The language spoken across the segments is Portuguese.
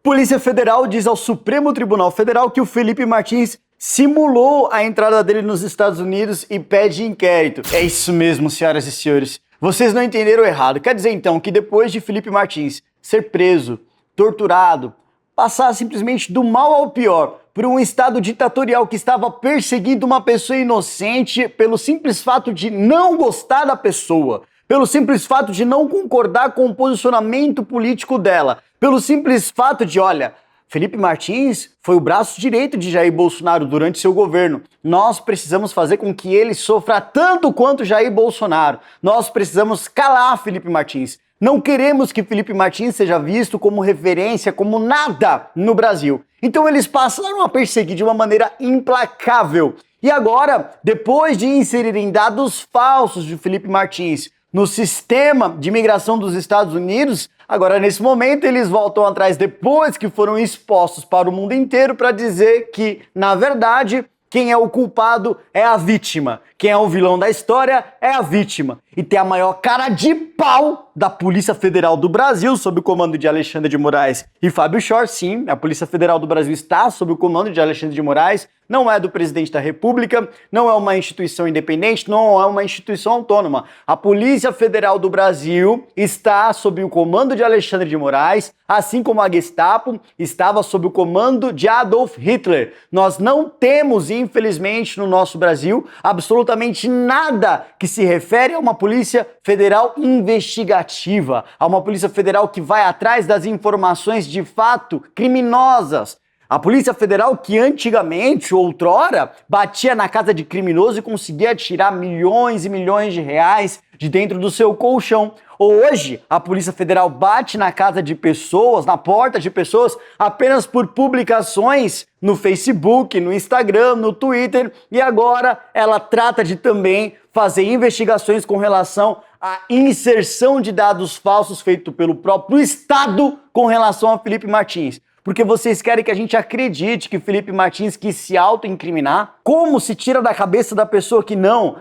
Polícia Federal diz ao Supremo Tribunal Federal que o Felipe Martins simulou a entrada dele nos Estados Unidos e pede inquérito. É isso mesmo, senhoras e senhores. Vocês não entenderam errado. Quer dizer então que depois de Felipe Martins ser preso, torturado, passar simplesmente do mal ao pior por um estado ditatorial que estava perseguindo uma pessoa inocente pelo simples fato de não gostar da pessoa, pelo simples fato de não concordar com o posicionamento político dela, pelo simples fato de, olha, Felipe Martins foi o braço direito de Jair Bolsonaro durante seu governo. Nós precisamos fazer com que ele sofra tanto quanto Jair Bolsonaro. Nós precisamos calar Felipe Martins. Não queremos que Felipe Martins seja visto como referência, como nada no Brasil. Então eles passaram a perseguir de uma maneira implacável. E agora, depois de inserirem dados falsos de Felipe Martins no sistema de imigração dos Estados Unidos, agora nesse momento eles voltam atrás depois que foram expostos para o mundo inteiro para dizer que, na verdade, quem é o culpado é a vítima. Quem é o vilão da história é a vítima. E tem a maior cara de pau da Polícia Federal do Brasil, sob o comando de Alexandre de Moraes e Fábio Shor. Sim, a Polícia Federal do Brasil está sob o comando de Alexandre de Moraes, não é do presidente da República, não é uma instituição independente, não é uma instituição autônoma. A Polícia Federal do Brasil está sob o comando de Alexandre de Moraes, assim como a Gestapo estava sob o comando de Adolf Hitler. Nós não temos, infelizmente, no nosso Brasil, absolutamente nada que se refere a uma Polícia Federal investigativa, a uma Polícia Federal que vai atrás das informações de fato criminosas. A Polícia Federal que antigamente, outrora, batia na casa de criminoso e conseguia tirar milhões e milhões de reais de dentro do seu colchão. Hoje, a Polícia Federal bate na casa de pessoas, na porta de pessoas, apenas por publicações no Facebook, no Instagram, no Twitter, e agora ela trata de também fazer investigações com relação à inserção de dados falsos feito pelo próprio Estado com relação a Felipe Martins. Porque vocês querem que a gente acredite que Felipe Martins quis se auto-incriminar? Como se tira da cabeça da pessoa que não,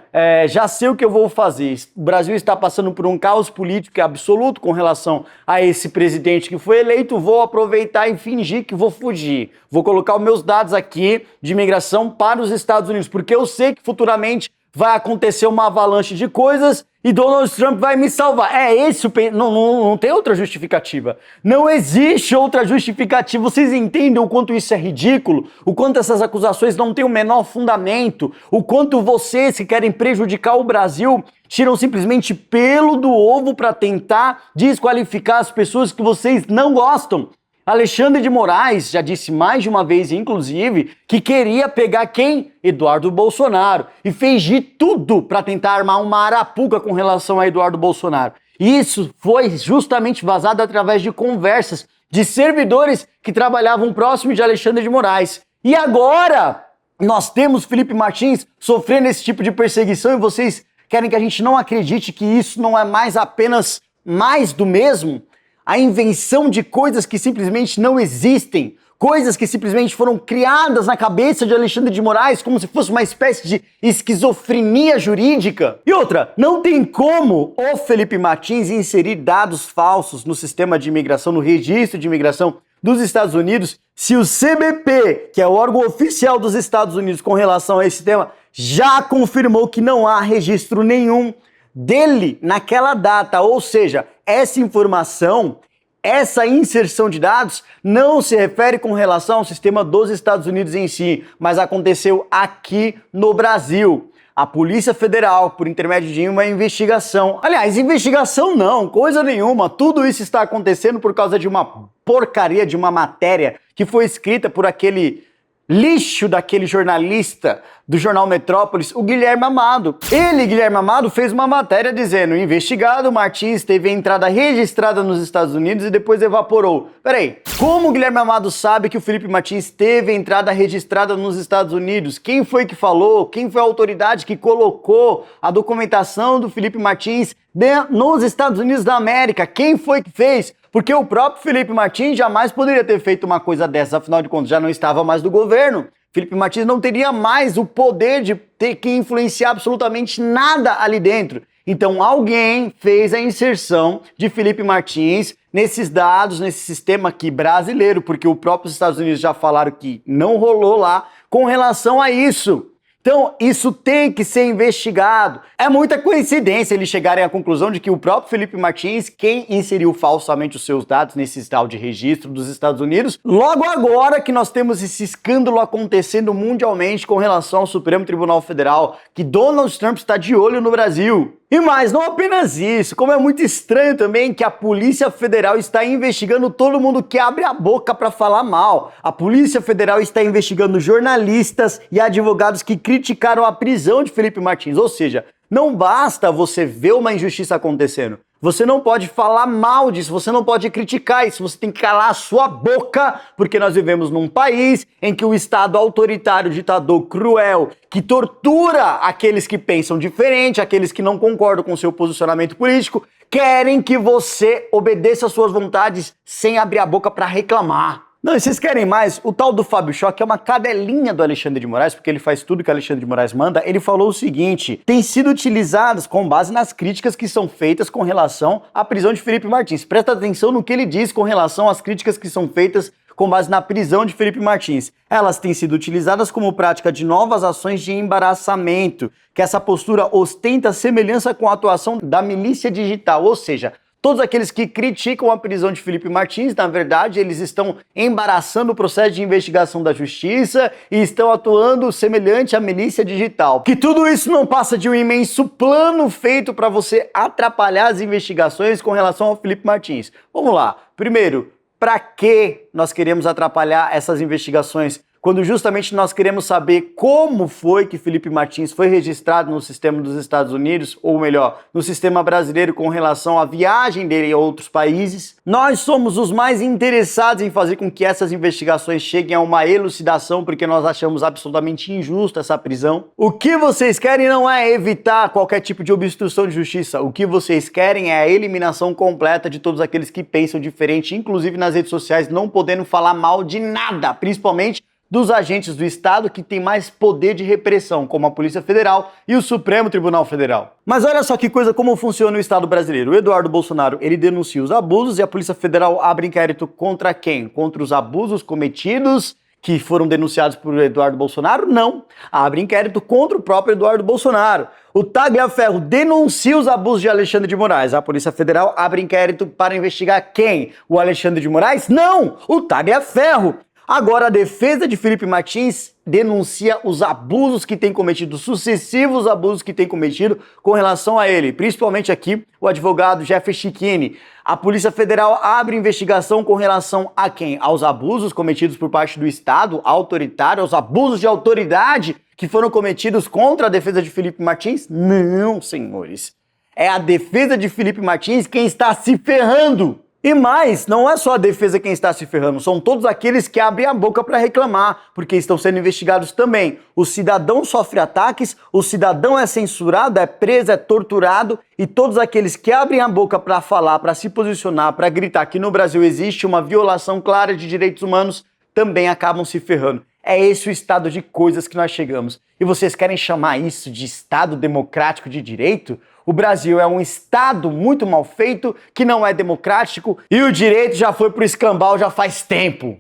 já sei o que eu vou fazer. O Brasil está passando por um caos político absoluto com relação a esse presidente que foi eleito, vou aproveitar e fingir que vou fugir. Vou colocar os meus dados aqui de imigração para os Estados Unidos, porque eu sei que futuramente vai acontecer uma avalanche de coisas e Donald Trump vai me salvar. É esse o... Não tem outra justificativa. Não existe outra justificativa. Vocês entendem o quanto isso é ridículo? O quanto essas acusações não têm o menor fundamento? O quanto vocês que querem prejudicar o Brasil tiram simplesmente pelo do ovo para tentar desqualificar as pessoas que vocês não gostam? Alexandre de Moraes já disse mais de uma vez, inclusive, que queria pegar quem? Eduardo Bolsonaro. E fez de tudo para tentar armar uma arapuca com relação a Eduardo Bolsonaro. E isso foi justamente vazado através de conversas de servidores que trabalhavam próximo de Alexandre de Moraes. E agora nós temos Felipe Martins sofrendo esse tipo de perseguição e vocês querem que a gente não acredite que isso não é mais apenas mais do mesmo? A invenção de coisas que simplesmente não existem, coisas que simplesmente foram criadas na cabeça de Alexandre de Moraes como se fosse uma espécie de esquizofrenia jurídica. E outra, não tem como o Felipe Martins inserir dados falsos no sistema de imigração, no registro de imigração dos Estados Unidos, se o CBP, que é o órgão oficial dos Estados Unidos com relação a esse tema, já confirmou que não há registro nenhum dele naquela data, ou seja, essa informação, essa inserção de dados não se refere com relação ao sistema dos Estados Unidos em si, mas aconteceu aqui no Brasil. A Polícia Federal, por intermédio de uma investigação, aliás, investigação não, coisa nenhuma, tudo isso está acontecendo por causa de uma porcaria de uma matéria que foi escrita por aquele lixo daquele jornalista do jornal Metrópolis, o Guilherme Amado. Guilherme Amado, fez uma matéria dizendo: investigado, Martins teve a entrada registrada nos Estados Unidos e depois evaporou. Peraí, como o Guilherme Amado sabe que o Felipe Martins teve a entrada registrada nos Estados Unidos? Quem foi que falou? Quem foi a autoridade que colocou a documentação do Felipe Martins nos Estados Unidos da América? Quem foi que fez? Porque o próprio Felipe Martins jamais poderia ter feito uma coisa dessa, afinal de contas já não estava mais no governo. Felipe Martins não teria mais o poder de ter que influenciar absolutamente nada ali dentro. Então alguém fez a inserção de Felipe Martins nesses dados, nesse sistema aqui brasileiro, porque os próprios Estados Unidos já falaram que não rolou lá com relação a isso. Então, isso tem que ser investigado. É muita coincidência eles chegarem à conclusão de que o próprio Felipe Martins, quem inseriu falsamente os seus dados nesse tal de registro dos Estados Unidos, logo agora que nós temos esse escândalo acontecendo mundialmente com relação ao Supremo Tribunal Federal, que Donald Trump está de olho no Brasil. E mais, não apenas isso, como é muito estranho também que a Polícia Federal está investigando todo mundo que abre a boca para falar mal. A Polícia Federal está investigando jornalistas e advogados que criticaram a prisão de Felipe Martins. Ou seja, não basta você ver uma injustiça acontecendo. Você não pode falar mal disso, você não pode criticar isso, você tem que calar a sua boca, porque nós vivemos num país em que o Estado autoritário, ditador, cruel, que tortura aqueles que pensam diferente, aqueles que não concordam com o seu posicionamento político, querem que você obedeça às suas vontades sem abrir a boca para reclamar. Não, e vocês querem mais? O tal do Fábio Choque, que é uma cadelinha do Alexandre de Moraes, porque ele faz tudo que o Alexandre de Moraes manda, ele falou o seguinte: tem sido utilizadas com base nas críticas que são feitas com relação à prisão de Felipe Martins. Presta atenção no que ele diz com relação às críticas que são feitas com base na prisão de Felipe Martins. Elas têm sido utilizadas como prática de novas ações de embaraçamento, que essa postura ostenta semelhança com a atuação da milícia digital, ou seja, todos aqueles que criticam a prisão de Felipe Martins, na verdade, eles estão embaraçando o processo de investigação da justiça e estão atuando semelhante à milícia digital. Que tudo isso não passa de um imenso plano feito para você atrapalhar as investigações com relação ao Felipe Martins. Vamos lá. Primeiro, para que nós queremos atrapalhar essas investigações? Quando justamente nós queremos saber como foi que Felipe Martins foi registrado no sistema dos Estados Unidos, ou melhor, no sistema brasileiro com relação à viagem dele a outros países. Nós somos os mais interessados em fazer com que essas investigações cheguem a uma elucidação, porque nós achamos absolutamente injusta essa prisão. O que vocês querem não é evitar qualquer tipo de obstrução de justiça, o que vocês querem é a eliminação completa de todos aqueles que pensam diferente, inclusive nas redes sociais, não podendo falar mal de nada, principalmente dos agentes do Estado que têm mais poder de repressão, como a Polícia Federal e o Supremo Tribunal Federal. Mas olha só que coisa, como funciona o Estado brasileiro. O Eduardo Bolsonaro, ele denuncia os abusos e a Polícia Federal abre inquérito contra quem? Contra os abusos cometidos que foram denunciados por Eduardo Bolsonaro? Não. Abre inquérito contra o próprio Eduardo Bolsonaro. O Tagliaferro denuncia os abusos de Alexandre de Moraes. A Polícia Federal abre inquérito para investigar quem? O Alexandre de Moraes? Não! O Tagliaferro. Agora, a defesa de Felipe Martins denuncia os abusos que tem cometido, sucessivos abusos que tem cometido com relação a ele, principalmente aqui o advogado Jeffrey Chikine. A Polícia Federal abre investigação com relação a quem? Aos abusos cometidos por parte do Estado autoritário, aos abusos de autoridade que foram cometidos contra a defesa de Felipe Martins? Não, senhores. É a defesa de Felipe Martins quem está se ferrando. E mais, não é só a defesa quem está se ferrando, são todos aqueles que abrem a boca para reclamar, porque estão sendo investigados também. O cidadão sofre ataques, o cidadão é censurado, é preso, é torturado, e todos aqueles que abrem a boca para falar, para se posicionar, para gritar que no Brasil existe uma violação clara de direitos humanos, também acabam se ferrando. É esse o estado de coisas que nós chegamos. E vocês querem chamar isso de Estado democrático de direito? O Brasil é um Estado muito mal feito, que não é democrático, e o direito já foi pro escambau já faz tempo.